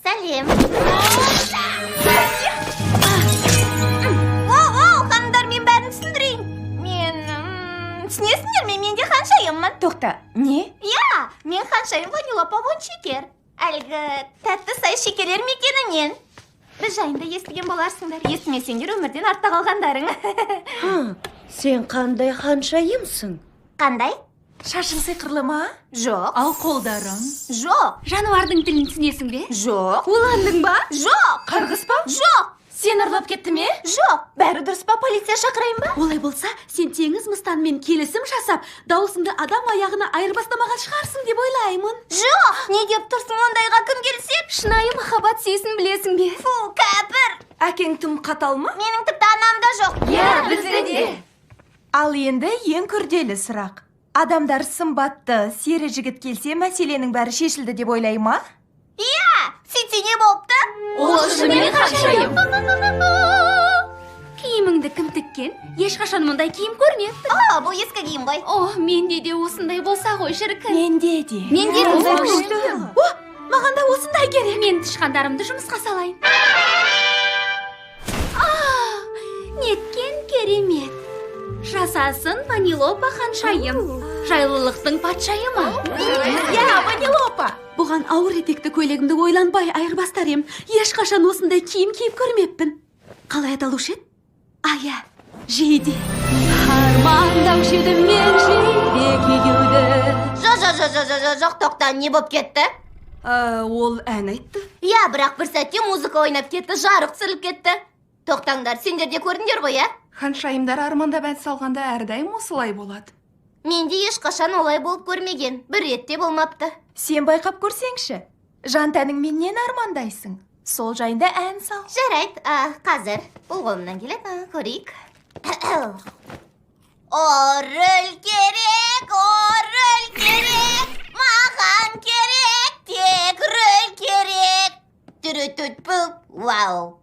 Сәлем. Оу, ханымдар, мен бәрін түсіндірейін. Түсінесіңдер ме, мен де ханшайыммын. Тоқта, не? Я, мен ханшайым Ванилопа Вон Шекер. Әлгі тәтті сай шекерлер мекенінен. Біз жайында естіген боларсыңдар. Естімесеңдер өмірден артта қалғандарың. Сен қандай ханшайымсың? Қандай? Шашың сиқырлы ма? Жоқ. Ал қолдарың? Жоқ. Жануардың тілін түсінесің бе? Жоқ. Уландың ба? Жоқ. Қарғыс па? Жоқ. Сен ұрлап кетті ме? Жоқ. Бәрі дұрыс па, полиция шақырайын ба? Олай болса, сен теңіз мыстанмен келісім жасап, дауысыңды адам аяғына айырбастамаған шығарсың деп ойлаймын. Жоқ. Не деп тұрсың, ондайға кім келсеп? Шынайы махаббат сезін білесің бе? Фу, кәпір. Әкең тым қатал ма? Менің тіпті анам да жоқ. Бізде де. Ал енді ең күрделі сұрақ. Адамдар сымбатты, сері жігіт келсе, мәселенің бәрі шешілді деп ойлай ма? Сөйтсе не болыпты? Ол шынымен ханшайым. Киіміңді кім тіккен? Ешқашан мұндай киім көрмеппін. Бұл ескі киім ғой. Менде де осындай болса ғой шіркін. Менде де. Менде де күшті. маған да осындай керек. Мен тышқандарымды жұмысқа салайын. Неткен керемет. Жасасын Ванилопа ханшайым. Жайлылықтың патшайымы. Ванилопа. Бұған ауыр етекті көйлегімді ойланбай айырбастар ем. Ешқашан осындай киім киіп көрмеппін. Қалай аталушы еді? Ая, жейде. Армандаушы едім мен жейде күйеуді. Жоқ, тоқта, не боп кетті? Ол ән айтты. Бірақ бір сәтте музыка ойнап кетті, жарық түсіріліп кетті. Тоқтаңдар, сендер де көрдіңдер ғой, Ханшайымдар армандап ән салғанда әрдайым осылай болады. Менде ешқашан олай болып көрмеген, бір ретте болмапты. Сен байқап көрсеңші. Жан тәнің менен армандайсың. Сол жайында ән сал. Жарайды, қазір бұл қолымнан келеді, көрейік. Орыл керек, маған керек, тек рөл керек. Түрі-түт бүп, вау.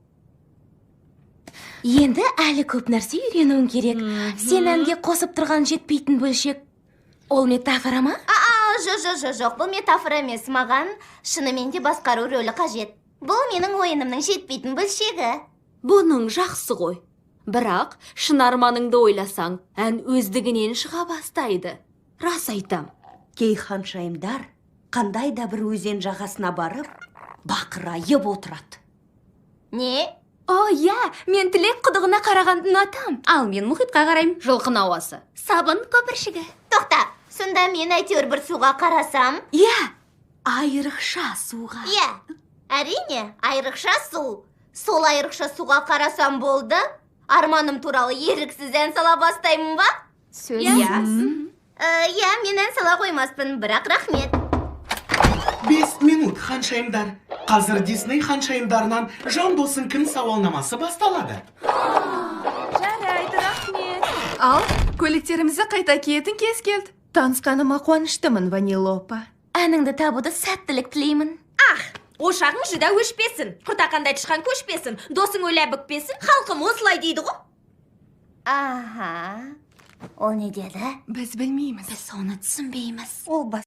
Енді әлі көп нәрсе үйренуің керек. Сен әнге қосып тұрған жетпейтін бөлшек. Ол метафора ма? Жоқ, бұл метафора емес, маған шынымен де басқару рөлі қажет. Бұл менің ойынымның жетпейтін бөлшегі. Бұның жақсы ғой. Бірақ шын арманыңды ойласаң, ән өздігінен шыға бастайды. Рас айтам. Кей ханшайымдар қандай да бір өзен жағасына барып, бақырайып отырады. Не? Мен тілек құдығына қарағанды ұнатам. Ал мен мұхитқа қарайым, жылқын ауасы. Сабын көпіршігі. Тоқта, сонда мен әйтеуір бір суға қарасам? Айрықша суға. Әрине, айрықша су. Сол айрықша суға қарасам болды. Арманым туралы еріксіз ән сала бастаймын ба? Мен Мен ән сала қоймаспын, бірақ рахмет. 5 минут ханшайымдар. Қазір Дисней ханшайымдарынан жан досын кім сауалнамасы басталады. Жарайды, рахмет. Ал, көйлектерімізді қайта киетін кез келді. Танысқаныма қуаныштымын, Ванилопа. Әніңді табуды сәттілік тілеймін. Ошағың жүда өшпесін, құртақандай тышқан көшпесін, досың өлә бүкпесін, халқым осылай дейді ғой. Ол не деді? Біз білмейміз. Біз оны түсінбейміз. Ол